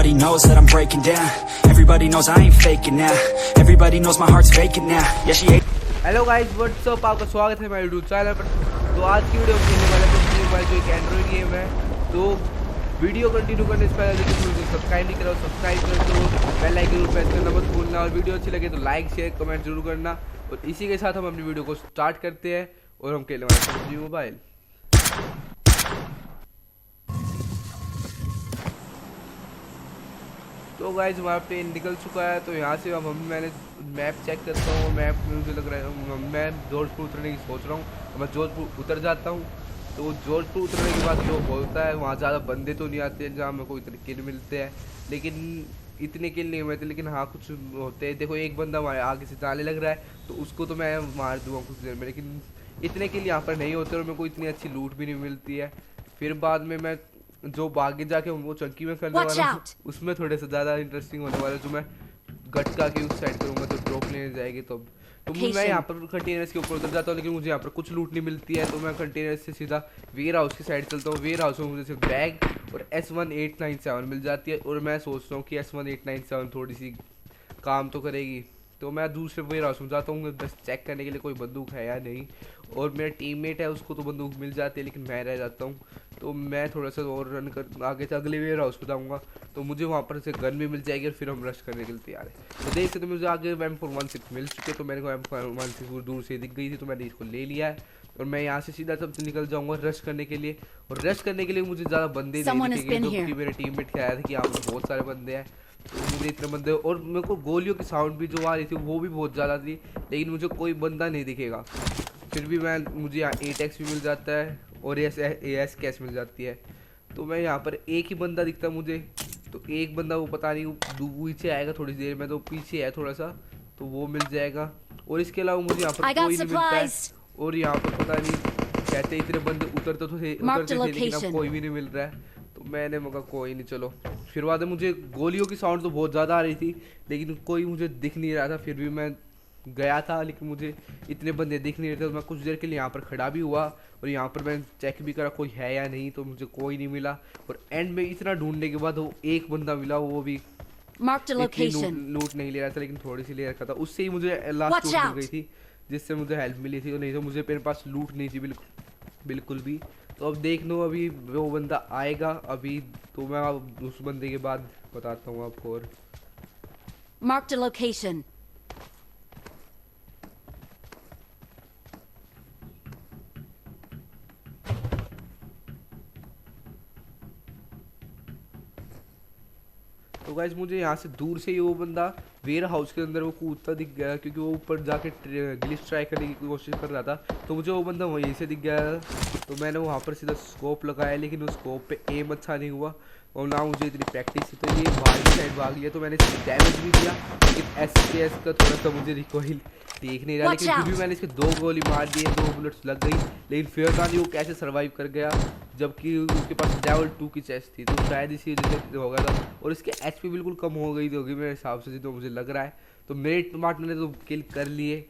Everybody knows that I'm breaking down. Everybody knows I ain't faking now. Everybody knows my heart's vacant now. Yeah, she ain't. Hello guys what's up, आपका स्वागत है मेरे YouTube channel पर। तो आज की video खेलने वाले तो मोबाइल जो एक एंड्रॉइड गेम है। तो वीडियो कंटिन्यू करने से पहले यदि तुम सब्सक्राइब नहीं करो सब्सक्राइब कर दो, बेल आइकन को प्रेस करना मत भूलना, और वीडियो अच्छी लगे तो लाइक शेयर कमेंट जरूर करना। और इसी के साथ हम अपनी वीडियो को स्टार्ट करते हैं और हम खेलने वाले हैं PUBG मोबाइल। तो गाइस हमारा प्लेन निकल चुका है। तो यहाँ से अब मैंने मैप चेक करता हूँ। मैप में मुझे लग रहा है मैं जोधपुर उतरने की सोच रहा हूँ। तो मैं जोधपुर उतर जाता हूँ। तो जोधपुर उतरने के बाद जो होता है वहाँ ज़्यादा बंदे तो नहीं आते जहाँ मेरे को इतने किल मिलते हैं, लेकिन इतने किल नहीं मिलते, लेकिन हाँ कुछ होते हैं। देखो एक बंदा हमारे आगे से जाने लग रहा है तो उसको तो मैं मार दूँगा कुछ देर में, लेकिन इतने किल यहाँ पर नहीं होते और मेरे को इतनी अच्छी लूट भी नहीं मिलती है। फिर बाद में मैं जो आगे जाके वो चंकी में करने वाला हूँ उसमें थोड़े से ज़्यादा इंटरेस्टिंग होने वाला है। जो मैं गटका के उस साइड करूँगा तो ड्रॉप लेने जाएगी तो मैं यहाँ पर कंटेनर्स के ऊपर उतर जाता हूँ, लेकिन मुझे यहाँ पर कुछ लूट नहीं मिलती है। तो मैं कंटेनर्स से सीधा वेयर हाउस की साइड चलता हूँ। वेयर हाउस में मुझे सिर्फ बैग और S1897 मिल जाती है, और मैं सोचता हूँ कि S1897 थोड़ी सी काम तो करेगी। तो मैं दूसरे वेयर हाउस में जाता हूँ बस चेक करने के लिए कोई बंदूक है या नहीं, और मेरा टीममेट है उसको तो बंदूक मिल जाती है, लेकिन मैं रह जाता हूँ। तो मैं थोड़ा सा और रन कर आगे से अगले वेयर हाउस पर जाऊँगा तो मुझे वहाँ पर से गन भी मिल जाएगी और फिर हम रश करने के लिए तैयार है। तो देख सकते मुझे आगे M416 मिल चुके, तो मेरे को M416 दूर से दिख गई थी तो मैंने इसको ले लिया है, और मैं यहाँ से सीधा सब निकल जाऊँगा रश करने के लिए। और रश करने के लिए मुझे ज़्यादा बंदे नहीं दिखेंगे, क्योंकि मेरे टीममेट कह रहा था कि यहाँ पर बहुत सारे बंदे हैं। तो मुझे इतने बंदे, और मेरे को गोलियों की साउंड भी जो आ रही थी वो भी बहुत ज़्यादा थी, लेकिन मुझे कोई बंदा नहीं दिखेगा। फिर भी मुझे यहाँ 8x भी मिल जाता है और AS कैश मिल जाती है। तो मैं यहाँ पर एक ही बंदा दिखता मुझे, तो एक बंदा वो पता नहीं पीछे आएगा थोड़ी देर में, तो पीछे है थोड़ा सा तो वो मिल जाएगा। और इसके अलावा मुझे यहाँ पर कोई नहीं मिलता है, और यहाँ पर पता नहीं कहते इतने बंदे उतरते थे लेकिन अब कोई भी नहीं मिल रहा है। तो मैंने मगा कोई नहीं चलो। फिर बाद में मुझे गोलियों की साउंड तो बहुत ज़्यादा आ रही थी, लेकिन कोई मुझे दिख नहीं रहा था। फिर भी मैं गया था, लेकिन मुझे इतने बंदे दिख नहीं रहे थे। तो मैं कुछ देर के लिए यहाँ पर खड़ा भी हुआ और यहाँ पर मैं चेक भी करा कोई है या नहीं, तो मुझे कोई नहीं मिला। और एंड में इतना ढूंढने के बाद वो एक बंदा मिला, वो भी लूट नहीं ले रहा था, लेकिन थोड़ी सी ले रखा था। उससे ही मुझे लास्ट लूट मिल गई थी, जिससे मुझे हेल्प मिली थी। तो नहीं तो मुझे मेरे पास लूट नहीं थी बिल्कुल भी। तो अब देख लो अभी वो बंदा आएगा अभी, तो मैं उस बंदे के बाद बताता हूँ आपको। और Marked a location. तो गाइस मुझे यहाँ से दूर से ही वो बंदा वेयर हाउस के अंदर वो कूदता दिख गया, क्योंकि वो ऊपर जाके ग्लिच ट्राई करने की कोशिश कर रहा था। तो मुझे वो बंदा वहीं से दिख गया, तो मैंने वहाँ पर सीधा स्कोप लगाया, लेकिन उस स्कोप पे एम अच्छा नहीं हुआ और ना मुझे इतनी प्रैक्टिस थी। तो ये बाहर की साइड भाग लिया, तो मैंने इसको डैमेज भी दिया, लेकिन SKS का थोड़ा सा मुझे रिकॉइल देख नहीं रहा। लेकिन फिर भी मैंने इसके 2 गोली मार दिए, 2 बुलेट्स लग गई, लेकिन फिर था नहीं वो कैसे सर्वाइव कर गया, जबकि उसके पास लेवल 2 की चेस्ट थी। तो शायद इसी वजह से हो गया था, और इसके HP बिल्कुल कम हो गई होगी मेरे हिसाब से, जितना मुझे लग रहा है। तो मेरे पार्टनर ने तो किल कर लिए,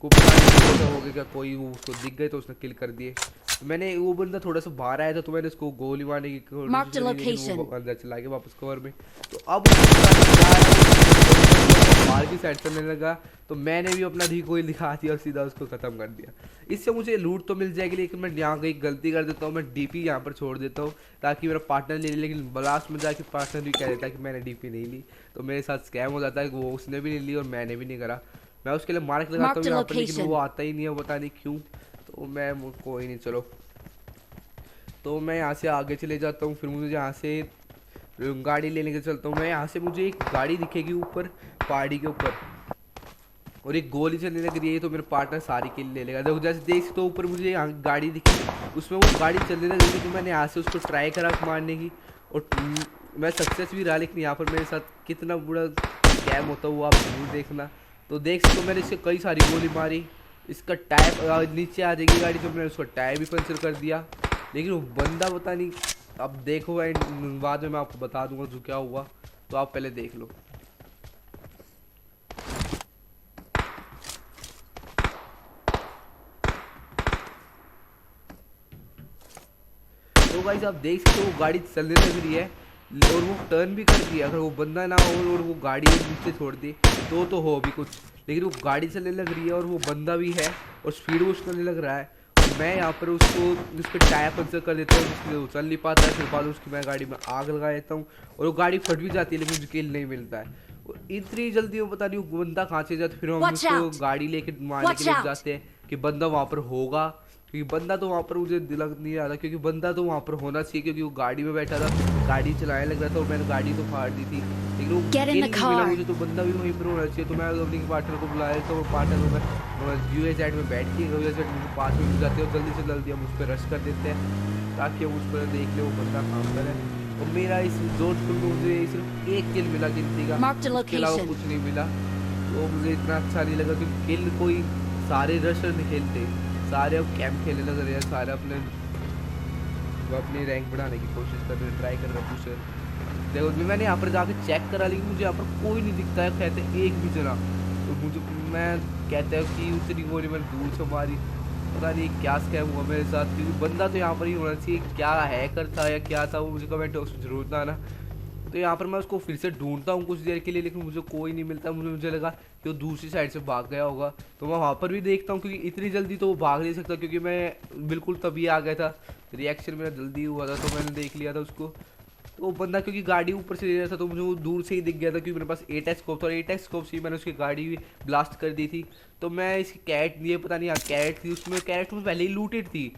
को पता नहीं हो गया क्या, कोई वो उसको दिख गए तो उसने किल कर दिए। तो मैंने वो बंदा थोड़ा सा बाहर आया था, तो मैंने उसको गोली मारने की कोशिश की, वो अंदर चला गया वापस कवर में। तो अब बाहर की साइड चलने लगा, तो मैंने भी अपना रिकॉइल दिखा दिया और सीधा उसको ख़त्म कर दिया। इससे मुझे लूट तो मिल जाएगी, लेकिन मैं यहाँ कहीं गलती कर देता हूँ, मैं DP यहाँ पर छोड़ देता हूँ ताकि मेरा पार्टनर ले ले, लेकिन ब्लास्ट में जाके पार्टनर भी कह देता है कि मैंने DP नहीं ली। तो मेरे साथ स्कैम हो जाता है कि वो उसने भी नहीं ली और मैंने भी नहीं करा। मैं उसके लिए मार्क लगाता हूँ यहाँ पर, लेकिन वो आता ही नहीं है, पता नहीं क्यों। तो मैं कोई नहीं चलो, तो मैं यहाँ से आगे चले जाता हूँ। फिर मुझे यहाँ से गाड़ी लेने के चलता हूँ। मैं यहाँ से मुझे एक गाड़ी दिखेगी ऊपर पहाड़ी के ऊपर, और एक गोली चलने लग रही है, तो मेरा पार्टनर सारी किल ले लेगा। देखो जैसे देख तो ऊपर मुझे यहाँ गाड़ी दिखी, उसमें वो गाड़ी चलने लग रही थी, तो मैंने यहाँ से उसको ट्राई करा मारने की, और मैं सक्सेस भी रहा। लेकिन यहाँ पर मेरे साथ कितना बुरा स्कैम होता है वो आप जरूर देखना। तो देख सकते हो मैंने इससे कई सारी गोली मारी, इसका टायर नीचे आ जाएगी गाड़ी, तो मैंने उसका टायर भी पंचर कर दिया, लेकिन वो बंदा पता नहीं। अब देखो बाद में मैं आपको बता दूंगा जो क्या हुआ, तो आप पहले देख लो। तो गाइस आप देख सकते हो गाड़ी चलने लग रही है, और वो टर्न भी कर दिया। अगर वो बंदा ना हो और वो गाड़ी नीचे छोड़ दे तो हो भी कुछ, लेकिन वो गाड़ी चलने लग रही है और वो बंदा भी है और स्पीड वो करने लग रहा है। और मैं यहाँ पर उसके टायर पंचर कर देता हूँ, जिससे वो चल नहीं पाता है। फिर बाद उसकी मैं गाड़ी में आग लगा देता हूँ और वो गाड़ी फट भी जाती है, लेकिन मुझे किल नहीं मिलता है। और इतनी जल्दी वो पता नहीं वो बंदा कहाँ से जाता। फिर हम Watch उसको out! गाड़ी लेके मारने के लिए Watch out! जाते हैं कि बंदा वहाँ पर होगा, क्योंकि बंदा तो वहाँ पर मुझे लग नहीं आ रहा, क्योंकि बंदा तो वहाँ पर होना चाहिए, क्योंकि वो गाड़ी में बैठा था, गाड़ी चलाने लग रहा था और मैंने गाड़ी तो फाड़ दी थी, लेकिन वो Get in किल the नहीं मिला car. मुझे। तो बंदा भी वहीं पर होना चाहिए। तो मैं अपने पार्टनर को बुलाया, तो पार्टनर को मैं UAZ में बैठ के UAZ में पास में मिल जाते हैं और जल्दी से जल्दी हम उस पर रश कर देते हैं ताकि हम उस पर देख ले वो बंदा काम करे। और मेरा इस जोधपुर में मुझे सिर्फ एक किल मिला गिनती का, Marked a उसके अलावा location. कुछ नहीं मिला। तो मुझे इतना अच्छा नहीं लगा, क्योंकि किल कोई सारे रशर नहीं खेलते, सारे अब कैंप खेलने लग रहे हैं, सारे अपनी रैंक बढ़ाने की कोशिश कर रहे हैं, ट्राई कर रहे हैं पुशर। देखो मैंने यहाँ पर जाके चेक करा, लेकिन मुझे यहाँ पर कोई नहीं दिखता है, कहते एक भी जना। तो मुझे मैं कहता है कि उतनी गोली मैंने दूर से मारी, पता नहीं क्या स्कैम हुआ मेरे साथ, क्योंकि बंदा तो यहाँ पर ही होना चाहिए। क्या हैकर था या क्या था वो मुझे कमेंट बॉक्स में जरूर बताना। तो यहाँ पर मैं उसको फिर से ढूंढता हूँ कुछ देर के लिए, लेकिन मुझे कोई नहीं मिलता। मुझे लगा कि वो दूसरी साइड से भाग गया होगा, तो मैं वहाँ पर भी देखता हूँ, क्योंकि इतनी जल्दी तो वो भाग नहीं सकता, क्योंकि मैं बिल्कुल तभी आ गया था, रिएक्शन मेरा जल्दी हुआ था, तो मैंने देख लिया था उसको। तो वो बंदा क्योंकि गाड़ी ऊपर से ले रहा था, तो मुझे वो दूर से ही दिख गया था, क्योंकि मेरे पास 8x स्कोप था और 8x स्कोप से मैंने उसकी गाड़ी भी ब्लास्ट कर दी थी। तो मैं इसकी कैरेट दिए, पता नहीं कैरेट थी, उसमें कैरेट में पहले ही लूटेड थी,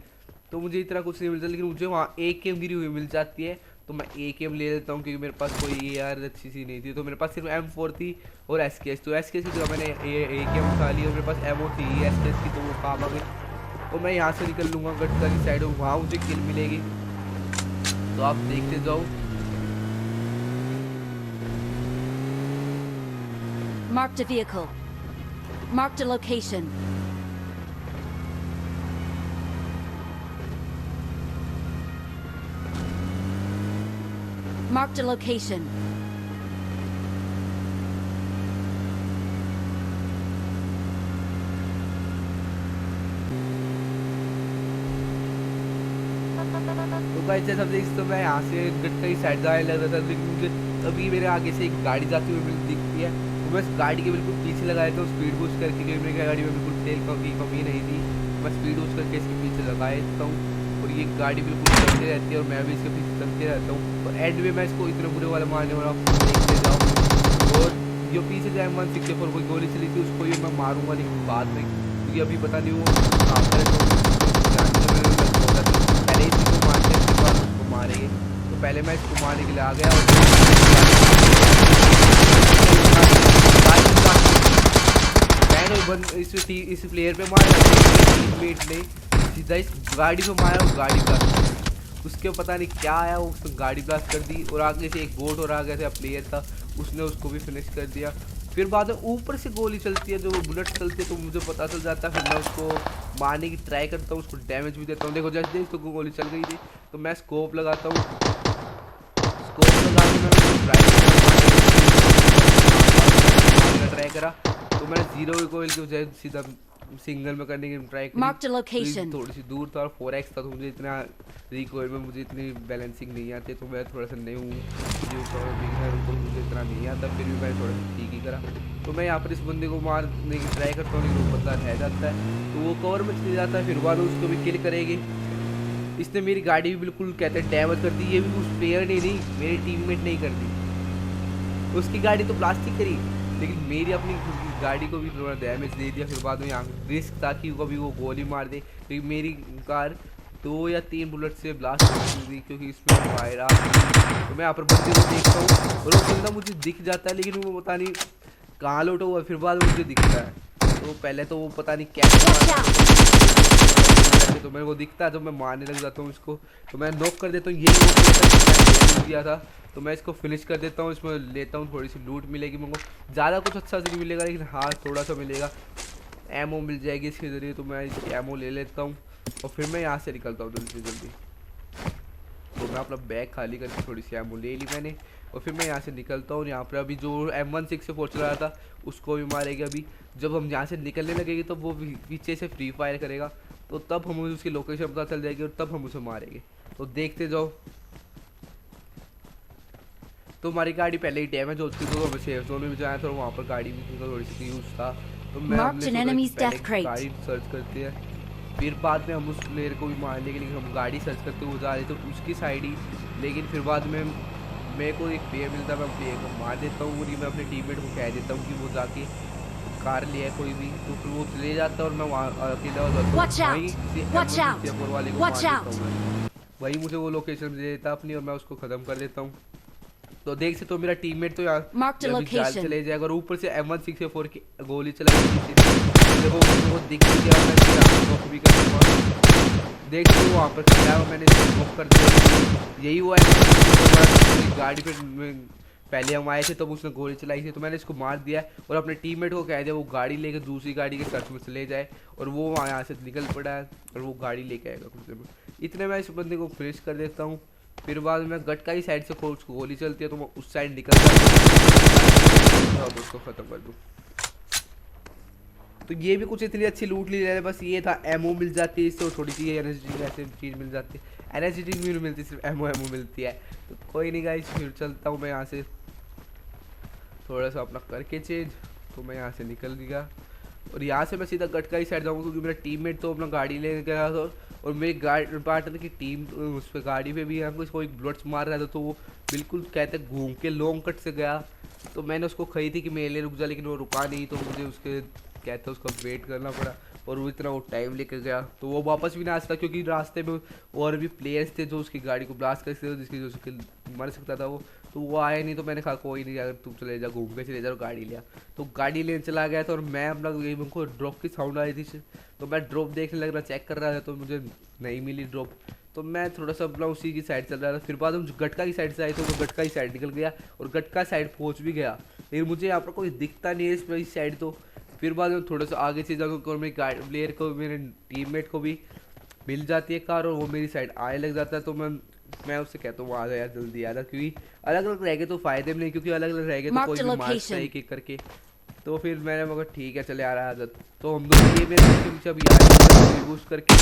तो मुझे इतना कुछ नहीं मिलता, लेकिन मुझे वहाँ AKM गिरी हुई मिल जाती है, तो मैं AKM ले लेता हूँ, क्योंकि मेरे पास कोई AR अच्छी सी नहीं थी। तो मेरे पास सिर्फ M4 थी और SKS, तो SKS की जगह मैंने AKM उठा ली, और मेरे पास एमओ थी SKS की, तो वो काम आ गई। तो मैं यहाँ से निकल लूँगा गटका की साइड, वहाँ मुझे किल मिलेगी, तो आप देखते जाओ। Marked a vehicle. Marked a location. Marked a location. तो गाइस जैसा आप देख सकते हो, मैं यहाँ से गटका की साइड जाने लग रहा था, लेकिन मुझे तभी मेरे आगे से एक गाड़ी जाती हुई दिखती है, तो मैं उस गाड़ी के बिल्कुल पीछे लगा देता हूँ स्पीड बूस्ट करके, क्योंकि मेरी गाड़ी में बिल्कुल तेल की कमी नहीं थी। मैं स्पीड बूस्ट करके इसके पीछे लगा देता हूँ और ये गाड़ी बिल्कुल चलती रहती है और मैं भी इसके पीछे चलते रहता हूँ। और एंड में मैं इसको इतने बुरे वाले मारने वाला देखते जाऊँ, और जो पीछे जो M164 कोई गोली चली थी उसको भी मैं मारूंगा, लेकिन बाद में, क्योंकि अभी पता नहीं वो कहाँ पर है, पहले इसको मारते हैं उसके बाद उसको मारेंगे। तो पहले मैं इसको मारने के लिए आ गया और मैंने इस प्लेयर पे मारा, वेट नहीं, सीधा इस गाड़ी पे मारा और गाड़ी ब्लास्ट कर दी। उसके पता नहीं क्या आया, वो उसने गाड़ी ब्लास्ट कर दी और आगे से एक बोट और आ गया था प्लेयर था, उसने उसको भी फिनिश कर दिया। फिर बाद में ऊपर से गोली चलती है, जो बुलेट चलती है, तो मुझे पता चल जाता है। फिर मैं उसको मारने की ट्राई करता हूँ, उसको डैमेज भी देता हूँ। देखो जैसे उसको गोली चल गई थी, तो मैं स्कोप लगाता हूँ, स्कोप लगा के मैं ट्राई करा, तो मैंने 0 गोल की बजाय सीधा सिंगल में करने की ट्राई Marked a करी। location. थोड़ी सी दूर था और 4x था, तो मुझे इतना रिकॉइल में मुझे इतनी बैलेंसिंग नहीं आती, तो मैं थोड़ा सा नहीं हूँ तो मुझे इतना नहीं आता, फिर भी मैंने थोड़ा सा ठीक ही करा। तो मैं यहाँ पर इस बंदे को मारने की ट्राई करता हूँ, लेकिन वो बंदा रह जाता है, तो वो कवर में चले जाता है। फिर बाद उसको भी किल करेगी। इसने मेरी गाड़ी भी बिल्कुल कहते हैं डैमेज कर दी, ये भी उस प्लेयर ने नहीं, मेरे टीममेट नहीं कर दी। उसकी गाड़ी तो प्लास्टिक करी, लेकिन मेरी अपनी गाड़ी को भी थोड़ा डैमेज दे दिया। फिर बाद में यहाँ रिस्क था कि कभी वो गोली मार दे, क्योंकि मेरी कार 2 या 3 बुलेट से ब्लास्ट हो गई, क्योंकि इसमें फायर आ गई। तो मैं यहाँ पर बंदे को देखता हूँ और वो बंदा मुझे दिख जाता है, लेकिन वो पता नहीं कहाँ लौटा हुआ, फिर बाद में मुझे दिखता है। तो पहले तो वो पता नहीं क्या, तो मेरे को दिखता है, तो मैं मारने लग जाता हूँ उसको, तो मैं नॉक कर देता हूँ। ये नॉक किया था, तो मैं इसको फिनिश कर देता हूँ। इसमें लेता हूँ, थोड़ी सी लूट मिलेगी मेरे को, ज़्यादा कुछ अच्छा से नहीं मिलेगा, लेकिन हाँ थोड़ा सा मिलेगा, एमओ मिल जाएगी इसके ज़रिए। तो मैं एमओ ले लेता हूँ और फिर मैं यहाँ से निकलता हूँ जल्दी से जल्दी। तो मैं अपना बैग खाली करके थोड़ी सी एमओ ले ली मैंने, और फिर मैं यहाँ से निकलता हूँ। यहाँ पर अभी जो M164 चला रहा था उसको भी मारेगी। अभी जब हम यहाँ से निकलने लगेंगे तब वो पीछे से फ्री फायर करेगा, तो तब हमें उसकी लोकेशन पता चल जाएगी और तब हम उसे मारेंगे। तो देखते जाओ। तो हमारी गाड़ी पहले ही डैमेज हो चुकी, तो हमें सेफ जोन में भी जाना था और वहाँ पर गाड़ी भी थोड़ी सी यूज था। तो मैं Marked an enemy's death crate. गाड़ी सर्च करते हैं, फिर बाद में हम उस प्लेयर को भी मारने के लिए हम गाड़ी सर्च करते हुए जा रहे थे उसकी साइड ही। लेकिन फिर बाद में मेरे को एक प्लेयर मिलता है, मैं प्लेयर को मार देता हूँ और मैं अपने टीममेट को कह देता हूँ कि वो जाके कार लिया है कोई भी, तो फिर वो ले जाता है और मैं वहाँ अकेला हो जाता हूँ वाले को मार देता हूँ। वही मुझे वो लोकेशन दे देता अपनी और मैं उसको ख़त्म कर देता हूँ। तो देख सकते हो मेरा टीममेट तो यहाँ चले जाएगा और ऊपर से M16A4 की गोली चलाई देखो वो दिख गया, मैं भी कर दूँगा। देख सकते हो वहाँ पर खड़ा हुआ, मैंने स्मोक कर दिया। यही हुआ है गाड़ी पे पहले हम आए थे तब उसने गोली चलाई थी, तो मैंने इसको मार दिया और अपने टीममेट को कह दिया वो गाड़ी लेकर दूसरी गाड़ी के सर्च में चले जाए और वो वहाँ यहाँ से निकल पड़ा है और वो गाड़ी लेके आएगा कुछ देर में। इतने मैं इस बंदे को फिनिश कर देता हूँ। फिर बाद में गटका की साइड से उसको गोली चलती है तो मैं उस साइड निकल जाता हूँ उसको ख़त्म कर दूँ। तो ये भी कुछ इतनी अच्छी लूट ली है, बस ये था एमओ मिल जाती है इससे, थोड़ी सी एनर्जी ऐसे चीज़ मिल जाती है। एनर्जी भी नहीं मिलती, सिर्फ एमओ मिलती है। तो कोई नहीं गाइस, फिर चलता हूँ मैं यहाँ से थोड़ा सा अपना करके चेंज। तो मैं यहाँ से निकल गया और यहाँ से मैं सीधा गटका ही साइड जाऊँगा क्योंकि मेरा टीममेट तो अपना गाड़ी लेने गया था और मेरी गाड़ी पार्टनर की टीम उस पर गाड़ी पे भी हमको कोई बुलेट्स मार रहा था, तो वो बिल्कुल कहते घूम के लॉन्ग कट से गया। तो मैंने उसको कही थी कि मेरे लिए रुक जा, लेकिन वो रुका नहीं, तो मुझे उसके कहते उसका वेट करना पड़ा और वो इतना वो टाइम लेकर गया। तो वो वापस भी ना आ सकता क्योंकि रास्ते में और भी प्लेयर्स थे जो उसकी गाड़ी को ब्लास्ट कर सकते थे, जिसकी जो उसकी मर सकता था वो, तो वो आया नहीं। तो मैंने कहा कोई नहीं, अगर तू चले जा घूम के चले जा, गाड़ी लिया। तो गाड़ी लेने चला गया था और मैं अपना उनको ड्रॉप की साउंड आ रही थी, तो मैं ड्रॉप देखने लग रहा, चेक कर रहा था, तो मुझे नहीं मिली ड्रॉप। तो मैं थोड़ा सा अपना उसी की साइड चल रहा था। फिर बाद हम गटका की साइड से आए तो मैं गटका की साइड निकल गया और गटका साइड पहुँच भी गया, लेकिन मुझे यहाँ पर कोई दिखता नहीं है इस साइड। तो फिर बाद में थोड़ा सा आगे से जाकर और मेरी गाड़ी प्लेयर को मेरे टीममेट को भी मिल जाती है कार और वो मेरी साइड आने लग जाता है। तो मैं उससे कहता हूँ आ जा यार, जल्दी आ जा, क्योंकि अलग अलग रह गए तो फायदे में नहीं, क्योंकि अलग अलग रह गए तो कोई भी मारता है एक करके। तो फिर मैंने मगर ठीक है चले आ रहा है। तो हम दोनों ये मेरे पीछे अभी आए बूस्ट करके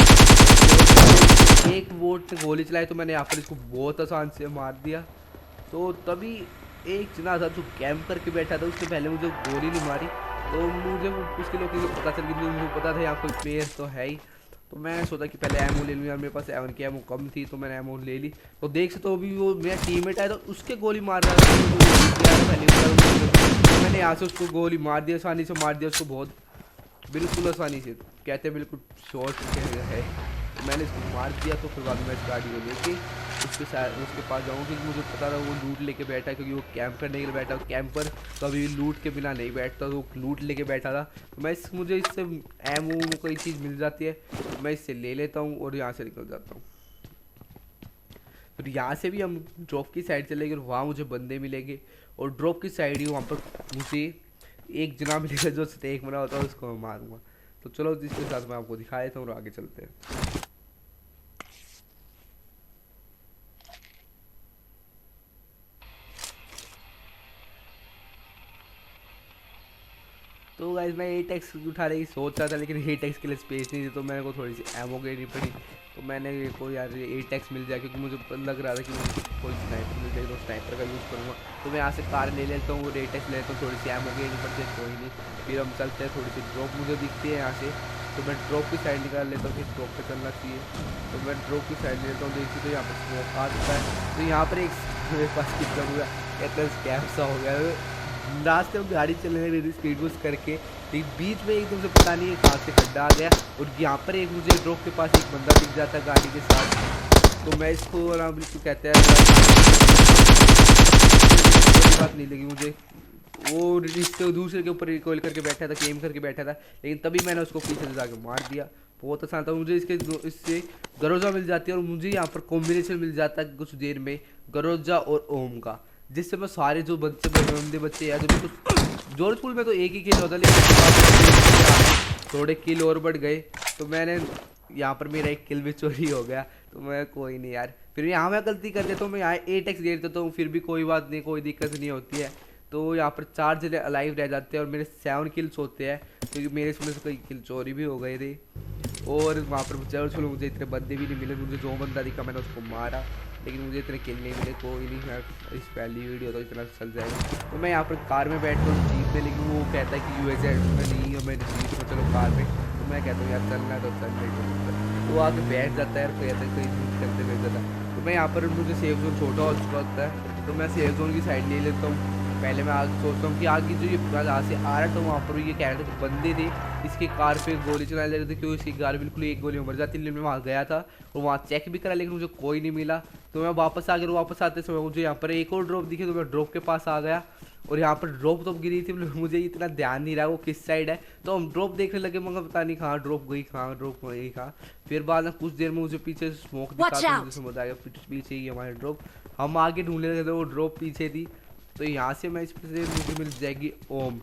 एक वोट से गोली चलाई, तो मैंने यहाँ पर इसको बहुत आसान से मार दिया। तो तभी एक जना था जो कैंप करके बैठा था, उससे पहले मुझे गोली नहीं मारी, तो मुझे उसके लोग पता चल गया, मुझे पता था यहाँ कोई प्लेयर तो है ही। तो मैंने सोचा कि पहले एमओ ले लूँ यार, मेरे पास एवन की एमओ कम थी, तो मैंने एमओ ले ली। तो देख सकते हो अभी वो मेरा टीममेट आया तो उसके गोली मार रहा था, पहले मैंने यहाँ से उसको गोली मार दिया, आसानी से मार दिया उसको, बहुत बिल्कुल आसानी से, कहते हैं बिल्कुल शॉर्ट है। मैंने इसको मार दिया। तो फिर बाद में इस गाड़ी को लेके उसके पास जाऊँगा, क्योंकि मुझे पता था वो लूट लेके बैठा है, क्योंकि वो कैंप करने के लिए बैठा। कैंपर कभी लूट के बिना नहीं बैठता, तो लूट लेके बैठा था। तो मुझे इससे एमओ कोई चीज़ मिल जाती है, तो मैं इससे ले लेता हूँ और यहाँ से निकल जाता हूँ। फिर यहाँ से भी हम ड्रॉप की साइड चले गए, वहाँ मुझे बंदे मिलेंगे और ड्रॉप की साइड ही वहाँ पर मुझे एक जना मिलेगा जो स्टेक बना होता है, उसको मैं मारूंगा। तो चलो जिसके साथ मैं आपको दिखा देता हूँ और आगे चलते हैं। तो गाइस मैं एटेक्स उठाने की सोच रहा था, लेकिन एटेक्स के लिए स्पेस नहीं थी, तो मेरे को थोड़ी सी एमओ लेनी पड़ी। तो मैंने को यार एटेक्स मिल जाए, क्योंकि मुझे लग रहा था कि मुझे कोई स्नाइपर मिल जाए तो स्नाइपर का यूज़ करूँगा। तो मैं यहाँ से कार ले लेता हूँ और एटेक्स ले लेता हूँ, थोड़ी सी एमओ लेनी पड़ती है, कोई नहीं। फिर हम चलते हैं, थोड़ी सी ड्रॉप मुझे दिखती है यहाँ से, तो मैं ड्रॉप की साइड निकाल लेता हूँ, फिर ड्रॉप पर चलना चाहिए। तो मैं ड्रॉप की साइड लेता हूँ, देखिए तो यहाँ पर स्मोक आ चुका है। तो यहाँ पर एक मेरे पास कितना हुआ कहते हैं स्कैम सा हो गया, रास्ते में गाड़ी चलने लगी स्पीड बूस्ट करके, लेकिन बीच में एकदम से पता नहीं कहाँ से खड्डा आ गया और यहाँ पर एक मुझे ड्रॉप के पास एक बंदा दिख जाता है गाड़ी के साथ। तो मैं इसको आराम बिल्कुल कहते हैं बात नहीं लगी मुझे, वो इससे दूसरे के ऊपर रिकॉइल करके बैठा था, गेम करके बैठा था, लेकिन तभी मैंने उसको पीछे से जाके मार दिया। बहुत आसान था। मुझे इससे गरोजा मिल जाती है और मुझे यहाँ पर कॉम्बिनेशन मिल जाता है कुछ देर में गरोजा और ओम का, जिससे मैं सारे जो बच्चे या जो बिल्कुल जोधपुर में तो एक ही किल होता, लेकिन थोड़े किल और बढ़ गए। तो मैंने यहाँ पर मेरा एक किल भी चोरी हो गया। तो मैं कोई नहीं यार, फिर यहाँ मैं गलती कर देता हूँ, मैं यहाँ 8x दे देता हूँ, फिर भी कोई बात नहीं, कोई दिक्कत नहीं होती है। तो यहाँ पर 4 जने अलाइव रह जाते हैं और मेरे 7 किल्स होते हैं, क्योंकि मेरे सुनने से कई किल चोरी भी हो गए थे। और वहाँ पर मुझे इतने बंदे भी नहीं मिले, मुझे जो बंदा दिखा मैंने उसको मारा। लेकिन मुझे इतने किल नहीं मिले। कोई नहीं, मैं इस पहली वीडियो तो इतना चल जाएगा। तो मैं यहाँ पर कार में बैठ कर जीप में, लेकिन वो कहता है कि USA में नहीं है, मैं जीप में चलो कार में। तो मैं कहता हूँ यार चलना है तो चल रही, तो आके बैठ जाता है, कहता है कहीं यूज करते बैठ जाता है। तो मैं यहाँ पर मुझे सेफ जोन छोटा हो चुका होता है, तो मैं सेफ जोन की साइड ले लेता हूँ। पहले मैं आगे सोचता हूँ कि आगे जो ये यहाँ से आ रहा था वहाँ पर ये कह रहे थे बंदे थे, इसकी कार पे गोली चलाने लगे थे, क्योंकि इसकी कार बिल्कुल एक गोली में मर जाती। लेकिन मैं वहाँ गया था और वहाँ चेक भी करा, लेकिन मुझे कोई नहीं मिला। तो मैं वापस आ गया, वापस आते समय मुझे यहाँ पर एक और ड्रॉप दिखे, तो मैं ड्रॉप के पास आ गया और यहाँ पर ड्रॉप तो गिरी थी, मुझे इतना ध्यान नहीं रहा वो किस साइड है। तो हम ड्रॉप देखने लगे, मगर पता नहीं कहाँ ड्रॉप गई, कहाँ ड्रॉप गई कहाँ। फिर बाद में कुछ देर में मुझे पीछे स्मोक दिखा, तो मुझे समझ आ गया पीछे ही हमारे ड्रॉप। हम आगे ढूंढने लगे थे, वो ड्रॉप पीछे थी। तो यहाँ से मैं इस पर मुझे मिल जाएगी ओम।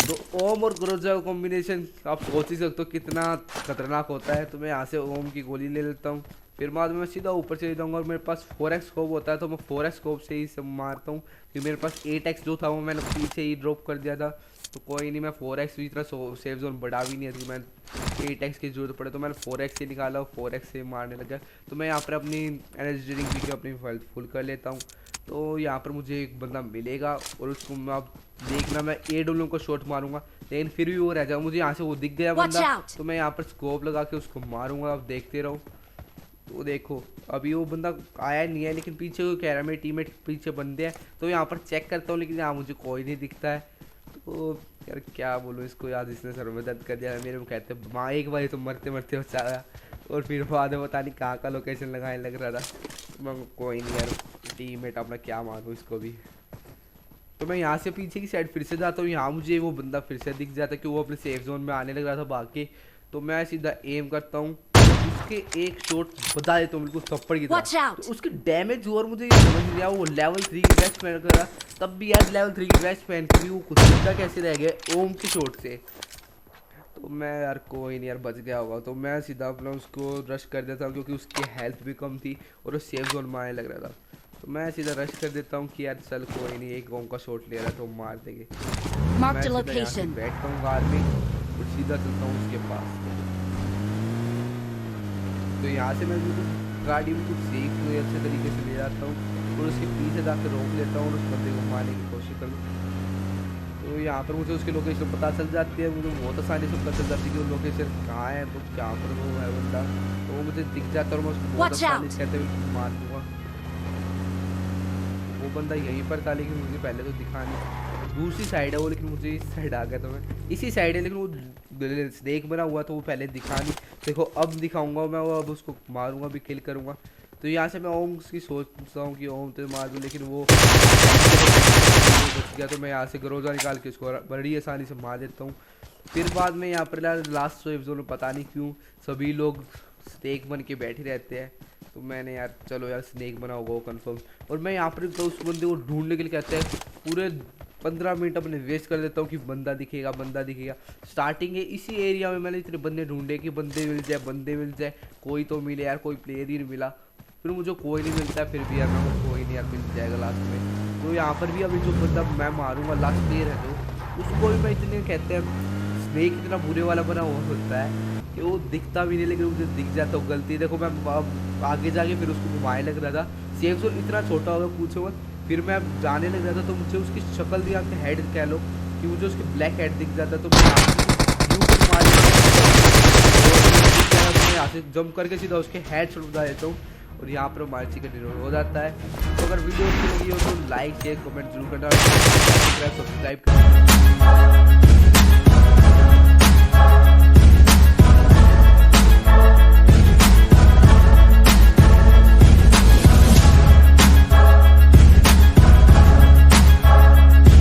तो ओम और ग्रोजा का कॉम्बिनेशन आप सोच ही सकते हो कितना खतरनाक होता है। तो मैं यहाँ से ओम की गोली ले लेता हूँ, फिर बाद में मैं सीधा ऊपर चले जाऊँगा और मेरे पास 4x स्कोप होता है, तो मैं 4x स्कोप से ही सब मारता हूँ। क्योंकि मेरे पास 8x जो था वो मैंने पीछे ही ड्रॉप कर दिया था। तो कोई नहीं, मैं 4x भी इतना सेफ जोन बढ़ा भी नहीं है कि मैं 8x की जरूरत पड़े, तो मैंने 4x से निकाला और 4x से मारने लगा। तो मैं यहाँ पर अपनी एनर्जी ड्रिंक पी के अपनी हेल्थ फुल कर लेता हूँ। तो यहाँ पर मुझे एक बंदा मिलेगा और उसको मैं अब देखना, मैं AW को शॉट मारूंगा, लेकिन फिर भी वो रह जाऊँ। मुझे यहाँ से वो दिख गया बंदा, तो मैं यहाँ पर स्कोप लगा के उसको मारूंगा। अब देखते रहो। तो देखो अभी वो बंदा आया नहीं है, लेकिन पीछे वो कह रहा है मेरे टीममेट पीछे बंदे हैं। तो यहाँ पर चेक करता हूँ, लेकिन यहाँ मुझे कोई नहीं दिखता है। तो यार क्या बोलूँ इसको, यार इसने सर में दर्द कर दिया मेरे को। कहते माँ एक बार तो मरते मरते बचाया, और फिर बाद में पता नहीं कहाँ का लोकेशन लगाने लग रहा था। मैं कोई नहीं यार, टीममेट अपना क्या मारूँ इसको भी। तो मैं यहाँ से पीछे की साइड फिर से जाता हूँ, यहाँ मुझे वो बंदा फिर से दिख जाता है कि वो अपने सेफ जोन में आने लग रहा था भाग के। तो मैं सीधा एम करता हूँ, उसके एक शॉट बता देता हूँ बिल्कुल थप्पड़ की तरह। तो उसके डैमेज और मुझे ये समझ नहीं आया, वो लेवल 3 की वेस्ट पहन कर, तब भी यार लेवल 3 की वेस्ट पहन के भी वो कुछ सीधा कैसे रह गया ओम के शॉट से। तो मैं यार कोई नहीं यार बच गया होगा। तो मैं सीधा अपना उसको रश कर देता हूँ, क्योंकि उसकी हेल्थ भी कम थी और वो सेफ जोन में आने लग रहा था। तो मैं सीधा रश कर देता हूँ कि यार चल कोई नहीं, एक ओम का शॉट ले रहा है तो मार देंगे। मैं सीधा बैठता हूँ कार में और सीधा चलता हूँ उसके पास। तो यहाँ से मैं गाड़ी में कुछ सेफ हुए अच्छे तरीके से ले जाता हूँ और उसके पीछे जाकर रोक लेता हूँ और उस बंदे को मारने की कोशिश करूँ। तो यहाँ पर मुझे उसकी लोकेशन पता चल जाती है, मुझे बहुत आसानी से पता चल जाती है कि वो लोकेशन कहाँ है, तो जहाँ पर वो है बंदा, तो वो मुझे दिख जाता है और मैं उसको बहुत आसानी से कहते हुए मार दूँगा। वो बंदा यहीं पर था, लेकिन मुझे पहले तो दिखा नहीं, दूसरी साइड है वो, लेकिन मुझे इस साइड आ गया। तो मैं इसी साइड है, लेकिन वो स्नेक बना हुआ तो वो पहले दिखा नहीं। देखो अब दिखाऊंगा मैं, वो अब उसको मारूंगा भी, किल करूंगा। तो यहाँ से मैं ओम की सोचता हूँ कि ओम तो मार दूँ, लेकिन वो बच गया। तो मैं यहाँ से ग्रोजा निकाल के उसको बड़ी आसानी से मार देता हूँ। फिर बाद में यहाँ पर लास्ट सेफ जोन में पता नहीं क्यों सभी लोग स्नेक बन के बैठे रहते हैं। तो मैंने यार चलो यार स्नेक बना होगा वो कन्फर्म, और मैं यहाँ पर तो उस बंदे को ढूंढने के लिए कहते हैं पूरे 15 मिनट अपने वेस्ट कर देता हूँ कि बंदा दिखेगा बंदा दिखेगा। स्टार्टिंग है इसी एरिया में मैंने इतने बंदे ढूंढे कि बंदे मिल जाए, कोई तो मिले यार, कोई प्लेयर ही नहीं मिला। फिर मुझे कोई नहीं मिलता, फिर भी यार मैं कोई नहीं यार मिल जाएगा लास्ट में। तो यहाँ पर भी अभी जो बंदा मैं मारूंगा लास्ट प्लेयर है जो, उसको भी मैं इतने कहते हैं स्नेक इतना बुरे वाला बना हुआ होता है कि वो दिखता भी नहीं, लेकिन मुझे दिख जाता है गलती। देखो मैं आगे जाके फिर उसको घुमाने लग रहा था, सेफ जोन इतना छोटा होगा पूछो मत। फिर मैं जाने लग रहा था तो मुझे उसकी शक्ल दिखा के हेड कह लो कि मुझे उसके ब्लैक हेड दिख जाता, तो मैं यहाँ से जंप करके सीधा उसके हेड शॉट बता देता हूँ और यहाँ पर हमारी चिकन डिनर हो जाता है। तो अगर वीडियो अच्छी लगी हो तो लाइक शेयर कमेंट जरूर करना और सब्सक्राइब करना।